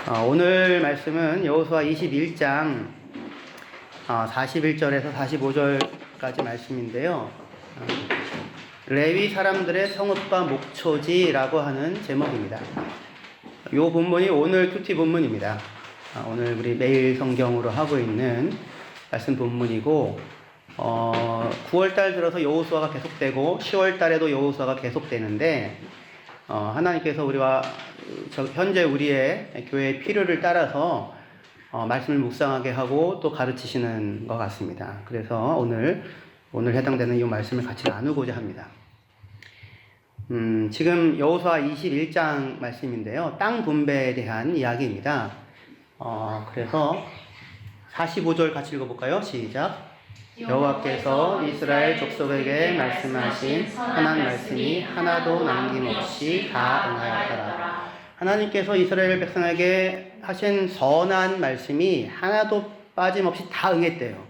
오늘 말씀은 여호수아 21장 41절에서 45절까지 말씀인데요. 레위 사람들의 성읍과 목초지라고 하는 제목입니다. 이 본문이 오늘 큐티 본문입니다. 오늘 우리 매일 성경으로 하고 있는 말씀 본문이고 9월달 들어서 여호수아가 계속되고 10월달에도 여호수아가 계속되는데 하나님께서 우리와 현재 우리의 교회의 필요를 따라서 말씀을 묵상하게 하고 또 가르치시는 것 같습니다. 그래서 오늘 해당되는 이 말씀을 같이 나누고자 합니다. 지금 여호수아 21장 말씀인데요. 땅 분배에 대한 이야기입니다. 그래서 45절 같이 읽어볼까요? 시작. 여호와께서 이스라엘 족속에게 말씀하신 선한 말씀이 하나도 남김없이 다 응하였더라. 하나님께서 이스라엘 백성에게 하신 선한 말씀이 하나도 빠짐없이 다 응했대요.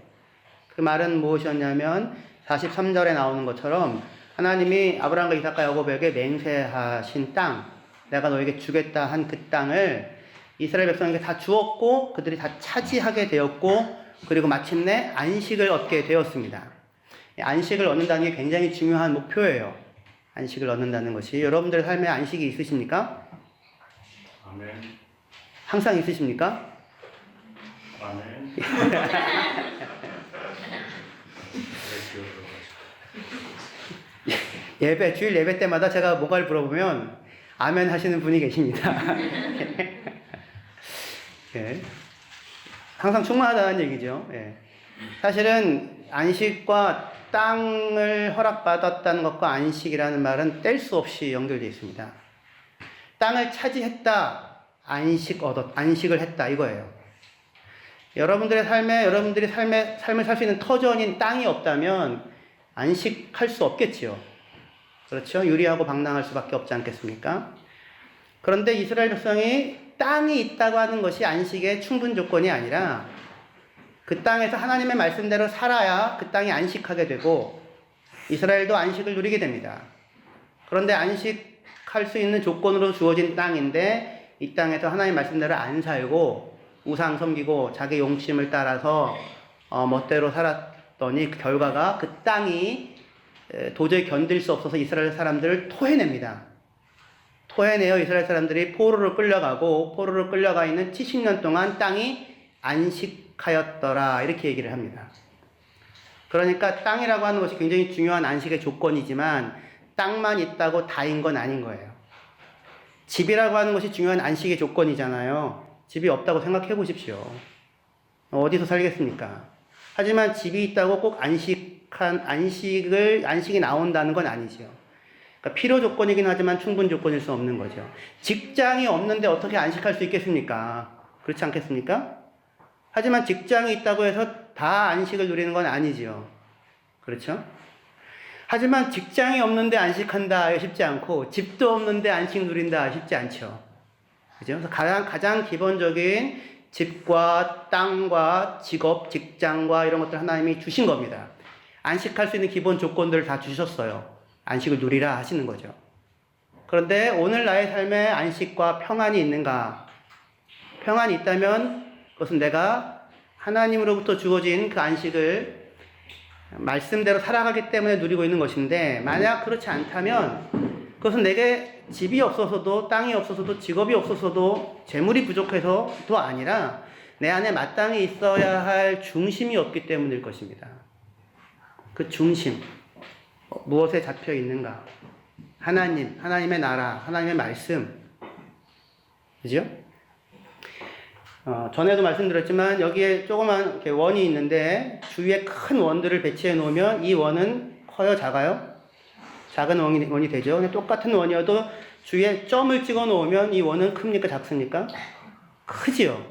그 말은 무엇이었냐면 43절에 나오는 것처럼 하나님이 아브라함과 이삭과 야곱에게 맹세하신 땅, 내가 너에게 주겠다 한 그 땅을 이스라엘 백성에게 다 주었고 그들이 다 차지하게 되었고 그리고 마침내 안식을 얻게 되었습니다. 안식을 얻는다는 게 굉장히 중요한 목표예요. 안식을 얻는다는 것이. 여러분들의 삶에 안식이 있으십니까? 아멘. 항상 있으십니까? 아멘. 주일 예배 때마다 제가 뭐가를 물어보면 아멘 하시는 분이 계십니다. 네. 항상 충만하다는 얘기죠. 예. 사실은 안식과 땅을 허락받았다는 것과 안식이라는 말은 뗄 수 없이 연결되어 있습니다. 땅을 차지했다, 안식을 했다 이거예요. 여러분들의 삶을 살 수 있는 터전인 땅이 없다면 안식할 수 없겠지요. 그렇죠? 유리하고 방랑할 수밖에 없지 않겠습니까? 그런데 이스라엘 백성이 땅이 있다고 하는 것이 안식의 충분 조건이 아니라 그 땅에서 하나님의 말씀대로 살아야 그 땅이 안식하게 되고 이스라엘도 안식을 누리게 됩니다. 그런데 안식할 수 있는 조건으로 주어진 땅인데 이 땅에서 하나님의 말씀대로 안 살고 우상 섬기고 자기 용심을 따라서 멋대로 살았더니 그 결과가 그 땅이 도저히 견딜 수 없어서 이스라엘 사람들을 토해냅니다. 토해내어 이스라엘 사람들이 포로로 끌려가 있는 70년 동안 땅이 안식하였더라 이렇게 얘기를 합니다. 그러니까 땅이라고 하는 것이 굉장히 중요한 안식의 조건이지만 땅만 있다고 다인 건 아닌 거예요. 집이라고 하는 것이 중요한 안식의 조건이잖아요. 집이 없다고 생각해 보십시오. 어디서 살겠습니까? 하지만 집이 있다고 꼭 안식이 나온다는 건 아니죠. 그러니까 필요 조건이긴 하지만 충분 조건일 수 없는 거죠. 직장이 없는데 어떻게 안식할 수 있겠습니까? 그렇지 않겠습니까? 하지만 직장이 있다고 해서 다 안식을 누리는 건 아니죠. 그렇죠? 하지만 직장이 없는데 안식한다 쉽지 않고 집도 없는데 안식 누린다 쉽지 않죠. 그죠? 그래서 가장 기본적인 집과 땅과 직업, 직장과 이런 것들 하나님이 주신 겁니다. 안식할 수 있는 기본 조건들을 다 주셨어요. 안식을 누리라 하시는 거죠. 그런데 오늘 나의 삶에 안식과 평안이 있는가? 평안이 있다면 그것은 내가 하나님으로부터 주어진 그 안식을 말씀대로 살아가기 때문에 누리고 있는 것인데 만약 그렇지 않다면 그것은 내게 집이 없어서도 땅이 없어서도 직업이 없어서도 재물이 부족해서도 아니라 내 안에 마땅히 있어야 할 중심이 없기 때문일 것입니다. 그 중심. 무엇에 잡혀 있는가? 하나님의 나라, 하나님의 말씀. 그죠? 전에도 말씀드렸지만 여기에 조그만 이렇게 원이 있는데 주위에 큰 원들을 배치해 놓으면 이 원은 커요, 작아요? 작은 원이 되죠. 근데 똑같은 원이어도 주위에 점을 찍어 놓으면 이 원은 큽니까, 작습니까? 크지요.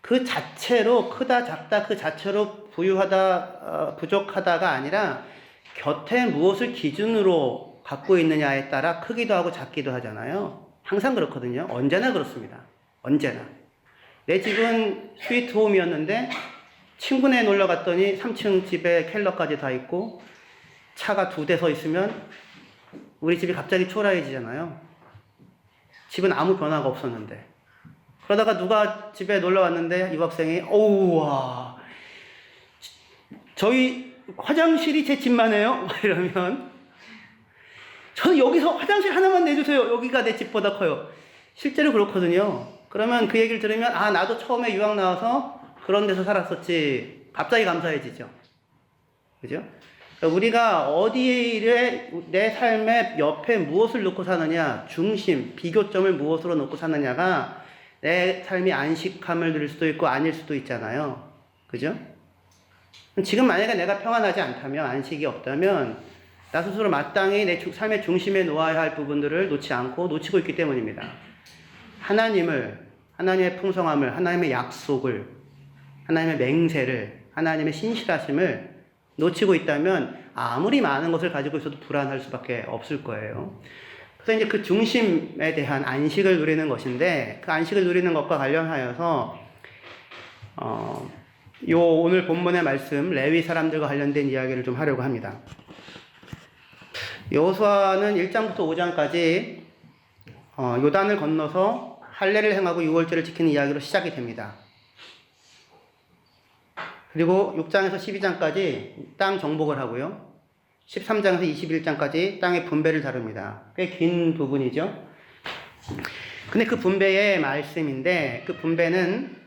그 자체로 크다, 작다, 그 자체로 부유하다, 부족하다가 아니라 곁에 무엇을 기준으로 갖고 있느냐에 따라 크기도 하고 작기도 하잖아요. 항상 그렇거든요. 언제나 그렇습니다. 언제나. 내 집은 스위트홈이었는데 친구네 놀러 갔더니 3층 집에 켈러까지 다 있고 차가 2대 서 있으면 우리 집이 갑자기 초라해지잖아요. 집은 아무 변화가 없었는데. 그러다가 누가 집에 놀러 왔는데 유학생이 오우와 저희 화장실이 제 집만 해요? 이러면 저는 여기서 화장실 하나만 내주세요. 여기가 내 집보다 커요. 실제로 그렇거든요. 그러면 그 얘기를 들으면 아 나도 처음에 유학 나와서 그런 데서 살았었지. 갑자기 감사해지죠. 그죠? 그러니까 우리가 어디에 내 삶의 옆에 무엇을 놓고 사느냐, 중심, 비교점을 무엇으로 놓고 사느냐가 내 삶이 안식함을 누릴 수도 있고 아닐 수도 있잖아요. 그죠? 지금 만약에 내가 평안하지 않다면, 안식이 없다면 나 스스로 마땅히 내 삶의 중심에 놓아야 할 부분들을 놓지 않고 놓치고 있기 때문입니다. 하나님을, 하나님의 풍성함을, 하나님의 약속을, 하나님의 맹세를, 하나님의 신실하심을 놓치고 있다면 아무리 많은 것을 가지고 있어도 불안할 수밖에 없을 거예요. 그래서 이제 그 중심에 대한 안식을 누리는 것인데 그 안식을 누리는 것과 관련하여서 요 오늘 본문의 말씀 레위 사람들과 관련된 이야기를 좀 하려고 합니다. 여호수아는 1장부터 5장까지 요단을 건너서 할례를 행하고 유월절을 지키는 이야기로 시작이 됩니다. 그리고 6장에서 12장까지 땅 정복을 하고요. 13장에서 21장까지 땅의 분배를 다룹니다. 꽤 긴 부분이죠. 근데 그 분배의 말씀인데 그 분배는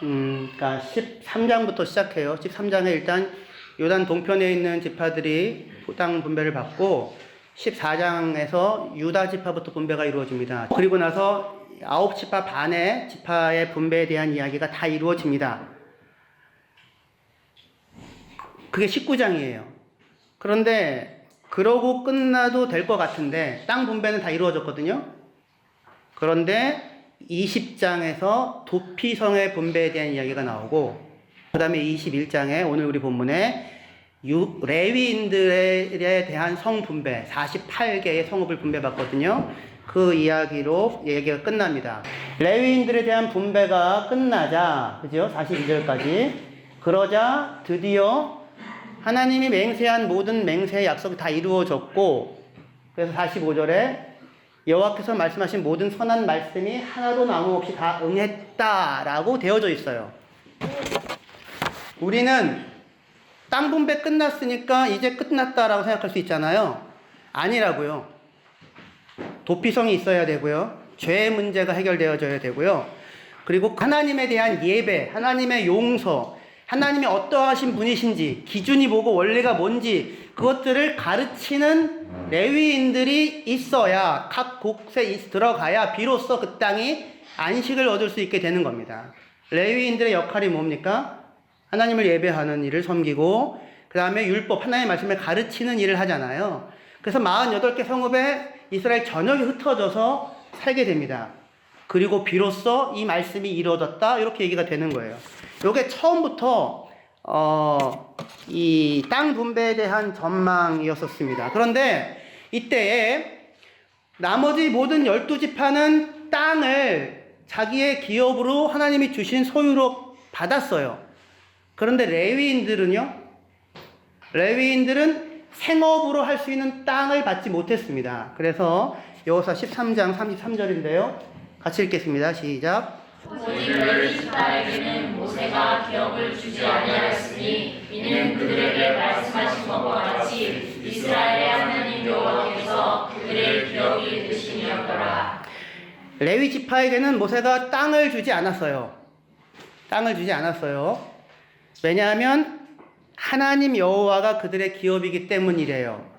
그러니까 13장부터 시작해요. 13장에 일단 요단 동편에 있는 지파들이 땅 분배를 받고 14장에서 유다 지파부터 분배가 이루어집니다. 그리고 나서 9지파 반의 지파의 분배에 대한 이야기가 다 이루어집니다. 그게 19장이에요. 그런데 그러고 끝나도 될 것 같은데 땅 분배는 다 이루어졌거든요. 그런데 20장에서 도피성의 분배에 대한 이야기가 나오고 그 다음에 21장에 오늘 우리 본문에 레위인들에 대한 성 분배 48개의 성읍을 분배받거든요. 그 이야기로 얘기가 끝납니다. 레위인들에 대한 분배가 끝나자 그죠? 42절까지 그러자 드디어 하나님이 맹세한 모든 맹세의 약속이 다 이루어졌고 그래서 45절에 여호와께서 말씀하신 모든 선한 말씀이 하나도 남음없이 다 응했다라고 되어져 있어요. 우리는 땅 분배 끝났으니까 이제 끝났다라고 생각할 수 있잖아요. 아니라고요. 도피성이 있어야 되고요. 죄의 문제가 해결되어져야 되고요. 그리고 하나님에 대한 예배, 하나님의 용서, 하나님이 어떠하신 분이신지, 기준이 뭐고 원리가 뭔지 그것들을 가르치는 레위인들이 있어야 각 곳에 들어가야 비로소 그 땅이 안식을 얻을 수 있게 되는 겁니다. 레위인들의 역할이 뭡니까? 하나님을 예배하는 일을 섬기고 그 다음에 율법, 하나님의 말씀을 가르치는 일을 하잖아요. 그래서 48개 성읍에 이스라엘 전역이 흩어져서 살게 됩니다. 그리고 비로소 이 말씀이 이루어졌다 이렇게 얘기가 되는 거예요. 이게 처음부터 이 땅 분배에 대한 전망이었었습니다. 그런데 이때에 나머지 모든 12지파는 땅을 자기의 기업으로 하나님이 주신 소유로 받았어요. 그런데 레위인들은 생업으로 할 수 있는 땅을 받지 못했습니다. 그래서 여호수아 13장 33절인데요. 같이 읽겠습니다. 시작. 오직 레위 지파에게는 모세가 기업을 주지 아니하였으니 이는 그들에게 말씀하신 것과 같이 이스라엘의 하나님 여호와께서 그들의 기업이 되심이었더라. 레위 지파에게는 모세가 땅을 주지 않았어요. 왜냐하면 하나님 여호와가 그들의 기업이기 때문이래요.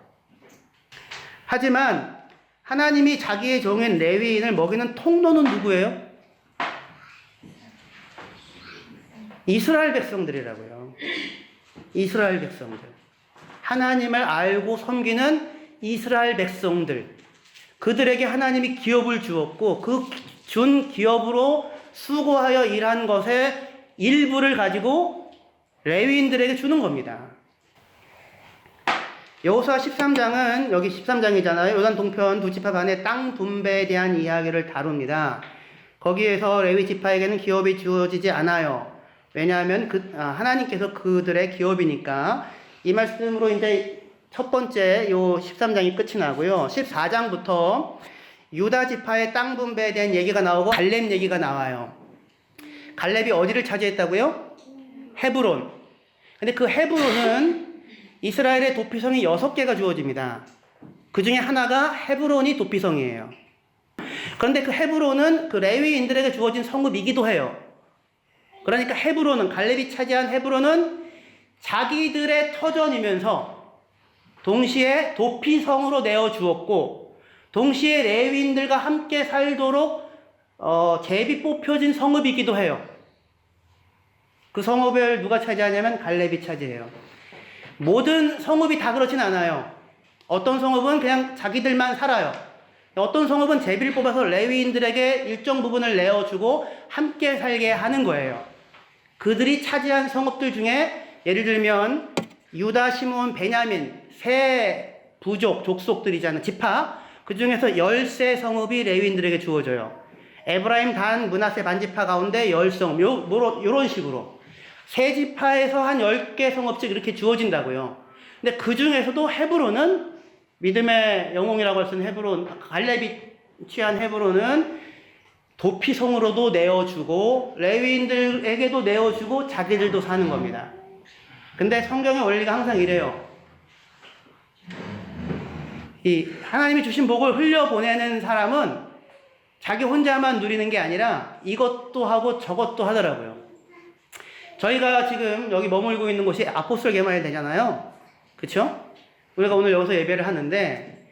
하지만 하나님이 자기의 종인 레위인을 먹이는 통로는 누구예요? 이스라엘 백성들이라고요. 이스라엘 백성들. 하나님을 알고 섬기는 이스라엘 백성들. 그들에게 하나님이 기업을 주었고 그 준 기업으로 수고하여 일한 것의 일부를 가지고 레위인들에게 주는 겁니다. 여호수아 13장은 여기 13장이잖아요. 요단 동편 두 지파 간의 땅 분배에 대한 이야기를 다룹니다. 거기에서 레위 지파에게는 기업이 주어지지 않아요. 왜냐하면 하나님께서 그들의 기업이니까. 이 말씀으로 이제 첫 번째 요 13장이 끝이 나고요. 14장부터 유다 지파의 땅 분배에 대한 얘기가 나오고 갈렙 얘기가 나와요. 갈렙이 어디를 차지했다고요? 헤브론. 근데 그 헤브론은 이스라엘의 도피성이 6개가 주어집니다. 그 중에 하나가 헤브론이 도피성이에요. 그런데 그 헤브론은 그 레위인들에게 주어진 성읍이기도 해요. 그러니까 헤브론은, 갈렙이 차지한 헤브론은 자기들의 터전이면서 동시에 도피성으로 내어주었고, 동시에 레위인들과 함께 살도록 제비 뽑혀진 성읍이기도 해요. 그 성읍을 누가 차지하냐면 갈렙이 차지해요. 모든 성읍이 다 그렇진 않아요. 어떤 성읍은 그냥 자기들만 살아요. 어떤 성읍은 제비를 뽑아서 레위인들에게 일정 부분을 내어주고 함께 살게 하는 거예요. 그들이 차지한 성읍들 중에 예를 들면 유다, 시므온, 베냐민 세 부족, 족속들이잖아요. 지파. 그 중에서 10세 성읍이 레위인들에게 주어져요. 에브라임, 단, 므낫세 반지파 가운데 10성읍. 요런 식으로. 세 지파에서 한 10개 성읍씩 이렇게 주어진다고요. 근데 그 중에서도 헤브론은 믿음의 영웅이라고 할 수 있는 헤브론, 갈렙이 취한 헤브론은 도피성으로도 내어주고 레위인들에게도 내어주고 자기들도 사는 겁니다. 근데 성경의 원리가 항상 이래요. 이 하나님이 주신 복을 흘려보내는 사람은 자기 혼자만 누리는 게 아니라 이것도 하고 저것도 하더라고요. 저희가 지금 여기 머물고 있는 곳이 아포스톨 게마일 되잖아요. 그쵸? 우리가 오늘 여기서 예배를 하는데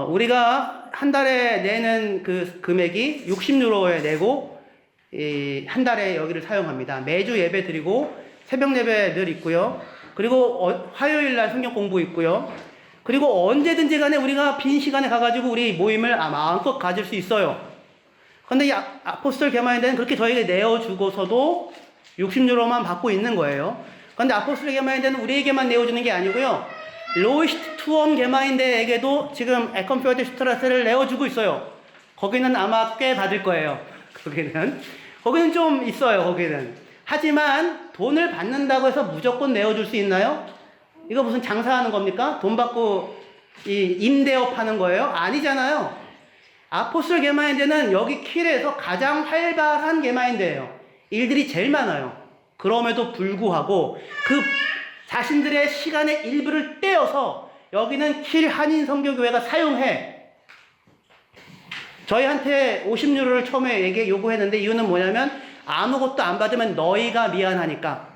우리가 한 달에 내는 그 금액이 60유로에 내고 한 달에 여기를 사용합니다. 매주 예배 드리고 새벽 예배 늘 있고요. 그리고 화요일 날 성경 공부 있고요. 그리고 언제든지 간에 우리가 빈 시간에 가가지고 우리 모임을 마음껏 가질 수 있어요. 그런데 이 아포스톨 게마인대는 그렇게 저에게 내어주고서도 60유로만 받고 있는 거예요. 그런데 아포스톨 게마인대는 우리에게만 내어주는 게 아니고요. 로이스트 투엄 게마인대에게도 지금 에컨피어드 슈트라스를 내어주고 있어요. 거기는 아마 꽤 받을 거예요. 거기는 좀 있어요. 거기는. 하지만 돈을 받는다고 해서 무조건 내어줄 수 있나요? 이거 무슨 장사하는 겁니까? 돈 받고 임대업 하는 거예요? 아니잖아요. 아포스톨 게마인대는 여기 킬에서 가장 활발한 게마인대예요. 일들이 제일 많아요. 그럼에도 불구하고 그 자신들의 시간의 일부를 떼어서 여기는 킬 한인 선교교회가 사용해. 저희한테 50유로를 처음에 요구했는데 이유는 뭐냐면 아무것도 안 받으면 너희가 미안하니까.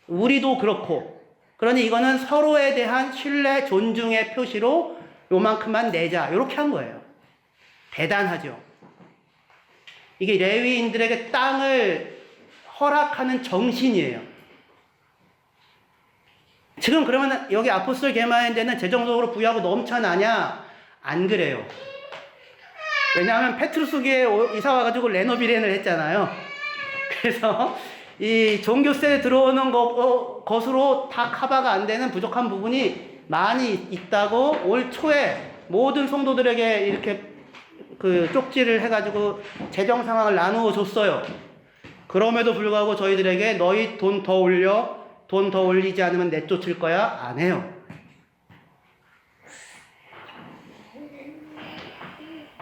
우리도 그렇고. 그러니 이거는 서로에 대한 신뢰, 존중의 표시로 요만큼만 내자. 이렇게 한 거예요. 대단하죠. 이게 레위인들에게 땅을 허락하는 정신이에요. 지금 그러면 여기 아포스톨 게마인대는 재정적으로 부유하고 넘쳐나냐? 안 그래요. 왜냐하면 페트루스기에 이사 와가지고 레노비렌을 했잖아요. 그래서 이 종교세에 들어오는 것으로 다 커버가 안 되는 부족한 부분이 많이 있다고 올 초에 모든 성도들에게 이렇게 그 쪽지를 해가지고 재정 상황을 나누어 줬어요. 그럼에도 불구하고 저희들에게 너희 돈 더 올리지 않으면 내쫓을 거야? 안 해요.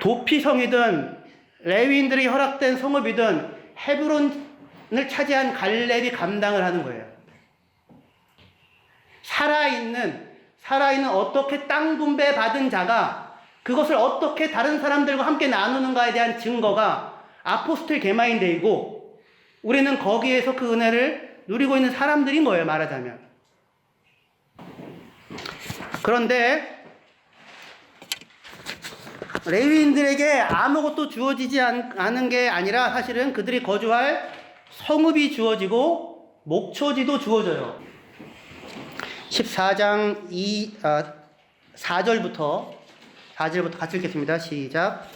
도피성이든 레위인들에게 허락된 성읍이든 헤브론을 차지한 갈렙이 감당을 하는 거예요. 살아있는 어떻게 땅 분배 받은 자가 그것을 어떻게 다른 사람들과 함께 나누는가에 대한 증거가 아포스톨 게마인대이고 우리는 거기에서 그 은혜를 누리고 있는 사람들인 거예요, 말하자면. 그런데 레위인들에게 아무것도 주어지지 않은 게 아니라 사실은 그들이 거주할 성읍이 주어지고 목초지도 주어져요. 14장 4절부터 같이 읽겠습니다. 시작.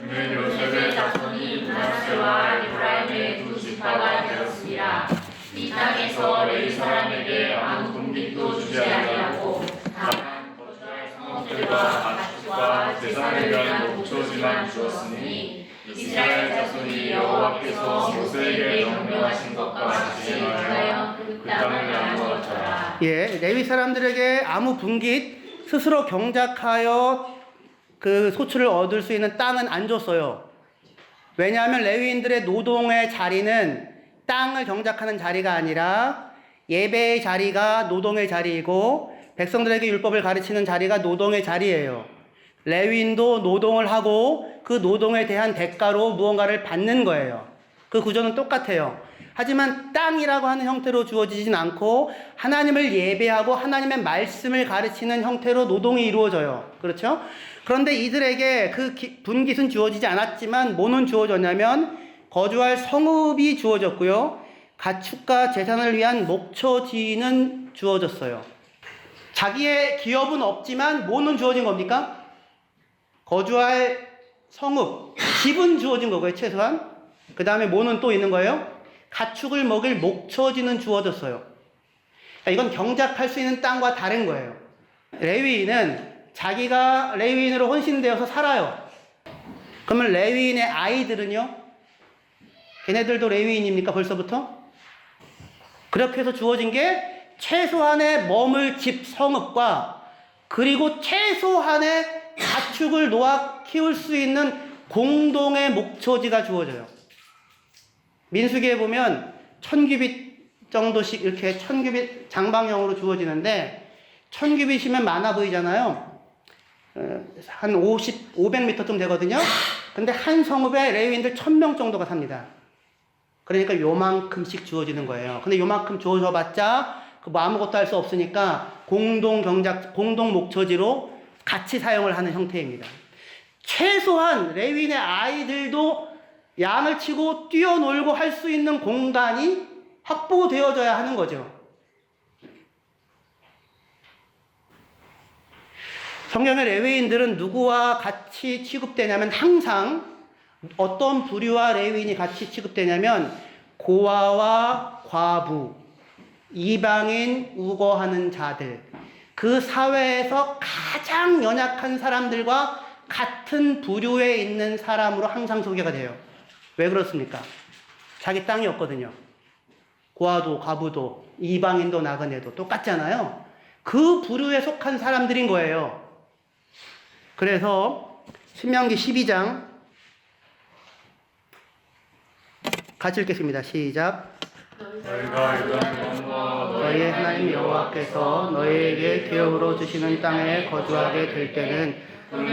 이는 요셉의 자손이 므낫세와 에프라임의 두 지파가 되었습니다. 이 땅에서 레위 사람에게 아무 분깃도 주지 아니하고 다만 거주할 성읍들과 가축과 제사를 위한 목초지만 주었으니 이스라엘 자손이 여호와께서 모세에게 명령하신 것과 같이 행하여 그 땅을 나누었더라. 예, 레위 사람들에게 아무 분깃 스스로 경작하여 그 소출을 얻을 수 있는 땅은 안 줬어요. 왜냐하면 레위인들의 노동의 자리는 땅을 경작하는 자리가 아니라 예배의 자리가 노동의 자리이고 백성들에게 율법을 가르치는 자리가 노동의 자리예요. 레위인도 노동을 하고 그 노동에 대한 대가로 무언가를 받는 거예요. 그 구조는 똑같아요. 하지만 땅이라고 하는 형태로 주어지진 않고 하나님을 예배하고 하나님의 말씀을 가르치는 형태로 노동이 이루어져요. 그렇죠? 그런데 이들에게 그 분깃은 주어지지 않았지만 뭐는 주어졌냐면 거주할 성읍이 주어졌고요. 가축과 재산을 위한 목초지는 주어졌어요. 자기의 기업은 없지만 뭐는 주어진 겁니까? 거주할 성읍, 집은 주어진 거고요. 최소한. 그 다음에 뭐는 또 있는 거예요? 가축을 먹일 목초지는 주어졌어요. 이건 경작할 수 있는 땅과 다른 거예요. 레위인은 자기가 레위인으로 헌신되어서 살아요. 그러면 레위인의 아이들은요? 걔네들도 레위인입니까? 벌써부터? 그렇게 해서 주어진 게 최소한의 머물 집 성읍과 그리고 최소한의 가축을 놓아 키울 수 있는 공동의 목초지가 주어져요. 민수기에 보면 1000규빗 정도씩 이렇게 1000규빗 장방형으로 주어지는데 1000규빗이면 많아 보이잖아요. 한 500m쯤 되거든요. 근데 한 성읍에 레위인들 1000명 정도가 삽니다. 그러니까 요만큼씩 주어지는 거예요. 근데 요만큼 주어져봤자 뭐 아무것도 할 수 없으니까 공동 목초지로 같이 사용을 하는 형태입니다. 최소한 레위인의 아이들도 양을 치고 뛰어놀고 할 수 있는 공간이 확보되어져야 하는 거죠. 성경의 레위인들은 누구와 같이 취급되냐면 항상 어떤 부류와 레위인이 같이 취급되냐면 고아와 과부, 이방인, 우거하는 자들, 그 사회에서 가장 연약한 사람들과 같은 부류에 있는 사람으로 항상 소개가 돼요. 왜 그렇습니까? 자기 땅이 없거든요. 고아도 과부도 이방인도 나그네도 똑같잖아요. 그 부류에 속한 사람들인 거예요. 그래서 신명기 12장 같이 읽겠습니다. 시작. 너희가 유다는 너희의 하나님 여호와께서 너희에게 기업으로 주시는 땅에 거주하게 될 때는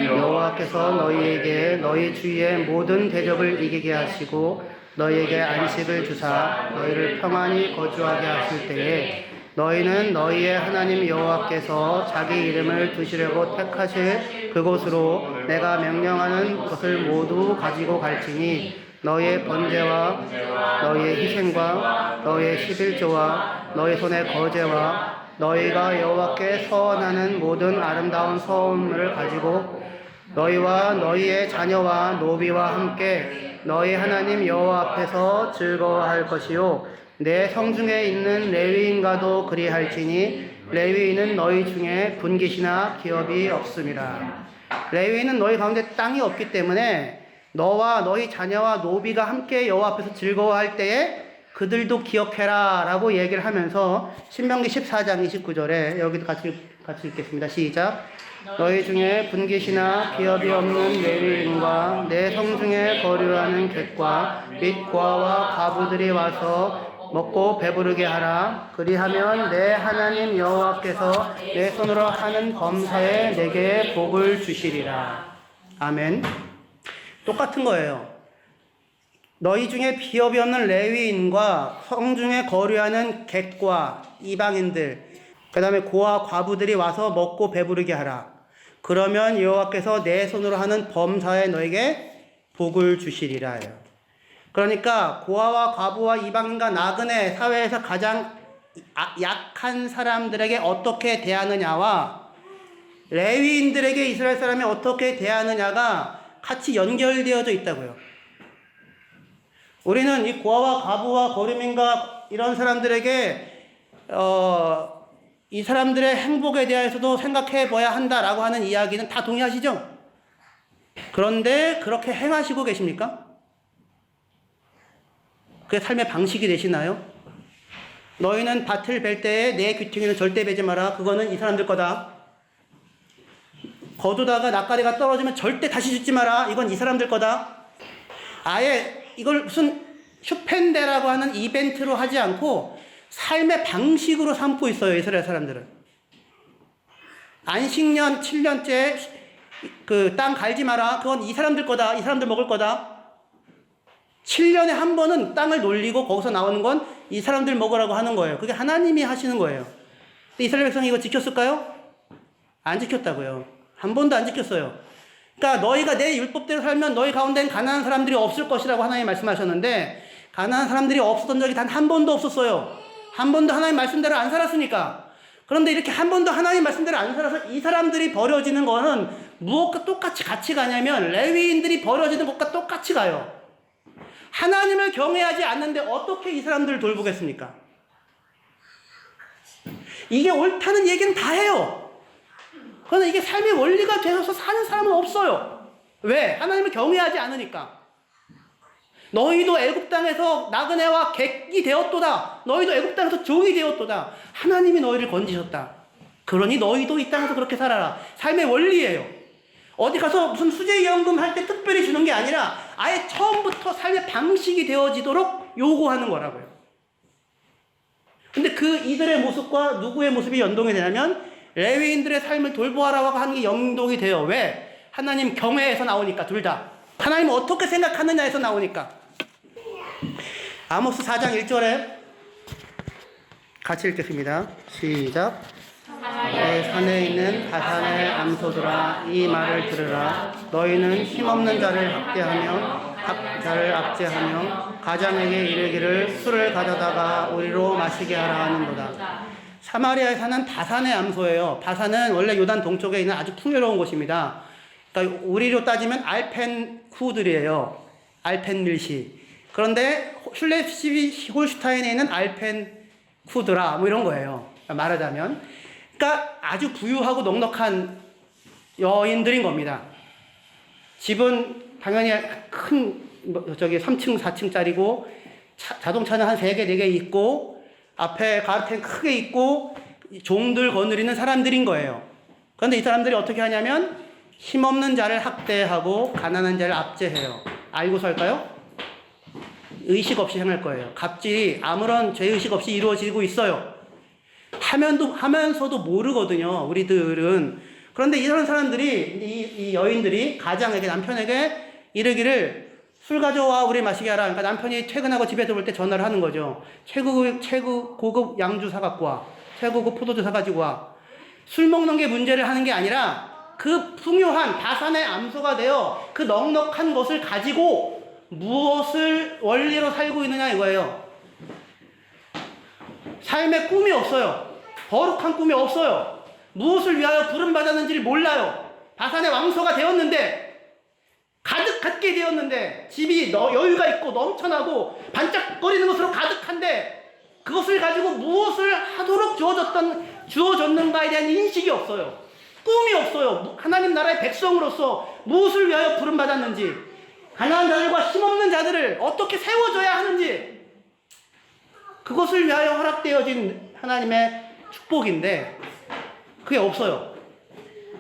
여호와께서 너희에게 너희 주위의 모든 대적을 이기게 하시고 너희에게 안식을 주사 너희를 평안히 거주하게 하실 때에 너희는 너희의 하나님 여호와께서 자기 이름을 두시려고 택하실 그곳으로 내가 명령하는 것을 모두 가지고 갈지니 너희의 번제와 너희의 희생과 너희의 11조와 너희 손의 거제와 너희가 여호와께 서원하는 모든 아름다운 서원물을 가지고 너희와 너희의 자녀와 노비와 함께 너희 하나님 여호와 앞에서 즐거워할 것이요 내 성중에 있는 레위인과도 그리할지니 레위인은 너희 중에 분깃이나 기업이 없음이라. 레위인은 너희 가운데 땅이 없기 때문에 너와 너희 자녀와 노비가 함께 여호와 앞에서 즐거워할 때에 그들도 기억해라 라고 얘기를 하면서 신명기 14장 29절에 여기도 같이 읽겠습니다. 시작. 너희 중에 분깃이나 기업이 없는 레위인과 내 성중에 거류하는 객과 및 고아와 과부들이 와서 먹고 배부르게 하라. 그리하면 내 하나님 여호와께서 내 손으로 하는 범사에 내게 복을 주시리라. 아멘. 똑같은 거예요. 너희 중에 기업이 없는 레위인과 성중에 거류하는 객과 이방인들, 그 다음에 고아 과부들이 와서 먹고 배부르게 하라. 그러면 여호와께서 내 손으로 하는 범사에 너에게 복을 주시리라. 그러니까 고아와 과부와 이방인과 나그네 사회에서 가장 약한 사람들에게 어떻게 대하느냐와 레위인들에게 이스라엘 사람이 어떻게 대하느냐가 같이 연결되어져 있다고요. 우리는 이 고아와 과부와 거류민과 이런 사람들에게 이 사람들의 행복에 대해서도 생각해 봐야 한다라고 하는 이야기는 다 동의하시죠? 그런데 그렇게 행하시고 계십니까? 그게 삶의 방식이 되시나요? 너희는 밭을 벨 때에 내 귀퉁이는 절대 베지 마라. 그거는 이 사람들 거다. 거두다가 낯가리가 떨어지면 절대 다시 줍지 마라. 이건 이 사람들 거다. 아예 이걸 무슨 슈펜데라고 하는 이벤트로 하지 않고 삶의 방식으로 삼고 있어요. 이스라엘 사람들은. 안식년 7년째 그 땅 갈지 마라. 그건 이 사람들 거다. 이 사람들 먹을 거다. 7년에 한 번은 땅을 놀리고 거기서 나오는 건 이 사람들 먹으라고 하는 거예요. 그게 하나님이 하시는 거예요. 근데 이스라엘 백성이 이거 지켰을까요? 안 지켰다고요. 한 번도 안 지켰어요. 그러니까 너희가 내 율법대로 살면 너희 가운데는 가난한 사람들이 없을 것이라고 하나님이 말씀하셨는데 가난한 사람들이 없었던 적이 단 한 번도 없었어요. 한 번도 하나님 말씀대로 안 살았으니까. 그런데 이렇게 한 번도 하나님 말씀대로 안 살아서 이 사람들이 버려지는 거는 무엇과 똑같이 같이 가냐면 레위인들이 버려지는 것과 똑같이 가요. 하나님을 경외하지 않는데 어떻게 이 사람들을 돌보겠습니까? 이게 옳다는 얘기는 다 해요. 그러나 이게 삶의 원리가 되어서 사는 사람은 없어요. 왜? 하나님을 경외하지 않으니까. 너희도 애굽 땅에서 나그네와 객이 되었도다. 너희도 애굽 땅에서 종이 되었도다. 하나님이 너희를 건지셨다. 그러니 너희도 이 땅에서 그렇게 살아라. 삶의 원리예요. 어디 가서 무슨 수재연금 할 때 특별히 주는 게 아니라 아예 처음부터 삶의 방식이 되어지도록 요구하는 거라고요. 근데 그 이들의 모습과 누구의 모습이 연동이 되냐면 레위인들의 삶을 돌보아라고 하는 게 연동이 돼요. 왜? 하나님 경외에서 나오니까. 둘 다 하나님 어떻게 생각하느냐에서 나오니까. 아모스 4장 1절에 같이 읽겠습니다. 시작. 내 산에 있는 다산의 암소들아 이 말을 들으라. 너희는 힘없는 자를 학대하며 자를 압제하며 가장에게 이르기를 술을 가져다가 우리로 마시게 하라 하는도다. 사마리아에 사는 다산의 암소예요. 다산은 원래 요단 동쪽에 있는 아주 풍요로운 곳입니다. 그러니까 우리로 따지면 알펜쿠들이에요. 알펜밀시. 그런데 슐레시 홀슈타인에 있는 알펜쿠드라 뭐 이런 거예요. 말하자면. 그러니까 아주 부유하고 넉넉한 여인들인 겁니다. 집은 당연히 큰 3층, 4층짜리고 자동차는 한 3개, 4개 있고 앞에 가로텐 크게 있고 종들 거느리는 사람들인 거예요. 그런데 이 사람들이 어떻게 하냐면 힘없는 자를 학대하고 가난한 자를 압제해요. 알고서 할까요? 의식 없이 행할 거예요. 갑질이 아무런 죄의식 없이 이루어지고 있어요. 하면서도 모르거든요, 우리들은. 그런데 이런 사람들이, 이 여인들이 가장에게, 남편에게 이르기를 술 가져와 우리 마시게 하라. 그러니까 남편이 퇴근하고 집에 들어올 때 전화를 하는 거죠. 최고급 양주 사갖고 와. 최고급 포도주 사가지고 와. 술 먹는 게 문제를 하는 게 아니라 그 풍요한 다산의 암소가 되어 그 넉넉한 것을 가지고 무엇을 원리로 살고 있느냐 이거예요. 삶에 꿈이 없어요. 거룩한 꿈이 없어요. 무엇을 위하여 부름받았는지를 몰라요. 다산의 왕소가 되었는데, 가득하게 되었는데, 집이 여유가 있고 넘쳐나고 반짝거리는 것으로 가득한데, 그것을 가지고 무엇을 하도록 주어졌는가에 대한 인식이 없어요. 꿈이 없어요. 하나님 나라의 백성으로서 무엇을 위하여 부름받았는지, 가난한 자들과 힘없는 자들을 어떻게 세워줘야 하는지, 그것을 위하여 허락되어진 하나님의 축복인데 그게 없어요.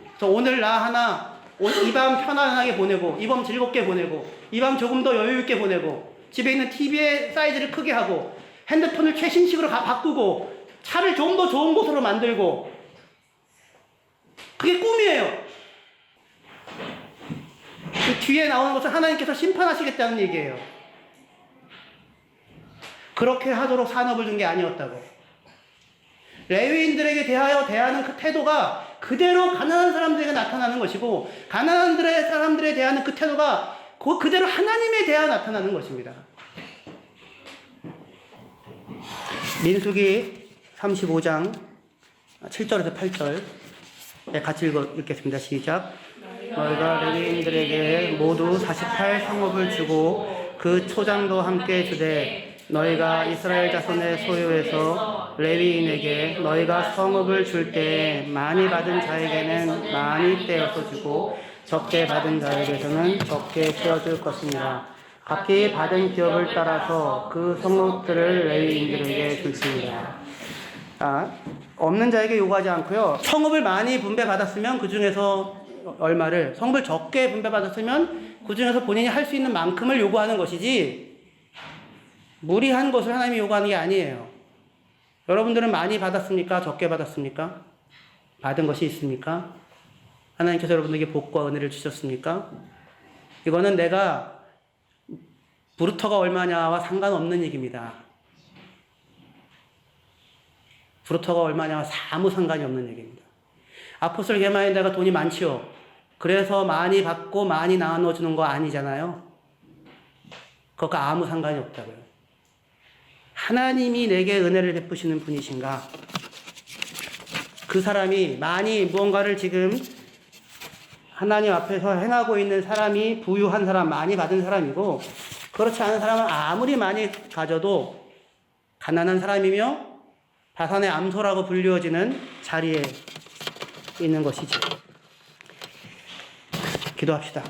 그래서 오늘 나 하나 이 밤 편안하게 보내고 이 밤 즐겁게 보내고 이 밤 조금 더 여유 있게 보내고 집에 있는 TV의 사이즈를 크게 하고 핸드폰을 최신식으로 바꾸고 차를 좀 더 좋은 곳으로 만들고 그게 꿈이에요. 그 뒤에 나오는 것은 하나님께서 심판하시겠다는 얘기예요. 그렇게 하도록 산업을 준 게 아니었다고. 레위인들에게 대하여 대하는 그 태도가 그대로 가난한 사람들에게 나타나는 것이고 가난한 사람들에 대한 그 태도가 그대로 하나님에 대하여 나타나는 것입니다. 민수기 35장 7절에서 8절 같이 읽겠습니다. 시작. 너희가 레위인들에게 모두 48 성읍을 주고 그 초장도 함께 주되 너희가 이스라엘 자손의 소유에서 레위인에게 너희가 성읍을 줄 때 많이 받은 자에게는 많이 떼어서 주고 적게 받은 자에게서는 적게 떼어줄 것이니라. 각기 받은 기업을 따라서 그 성읍들을 레위인들에게 줄지니라. 없는 자에게 요구하지 않고요. 성읍을 많이 분배받았으면 그 중에서 얼마를 성부를 적게 분배받았으면 그 중에서 본인이 할 수 있는 만큼을 요구하는 것이지 무리한 것을 하나님이 요구하는 게 아니에요. 여러분들은 많이 받았습니까? 적게 받았습니까? 받은 것이 있습니까? 하나님께서 여러분들에게 복과 은혜를 주셨습니까? 이거는 내가 브루터가 얼마냐와 상관없는 얘기입니다. 브루터가 얼마냐와 아무 상관이 없는 얘기입니다. 아포스톨 게마인다가 돈이 많지요. 그래서 많이 받고 많이 나눠주는 거 아니잖아요. 그것과 아무 상관이 없다고요. 하나님이 내게 은혜를 베푸시는 분이신가? 그 사람이 많이 무언가를 지금 하나님 앞에서 행하고 있는 사람이 부유한 사람, 많이 받은 사람이고, 그렇지 않은 사람은 아무리 많이 가져도 가난한 사람이며 바산의 암소라고 불리워지는 자리에 있는 것이죠. 기도합시다.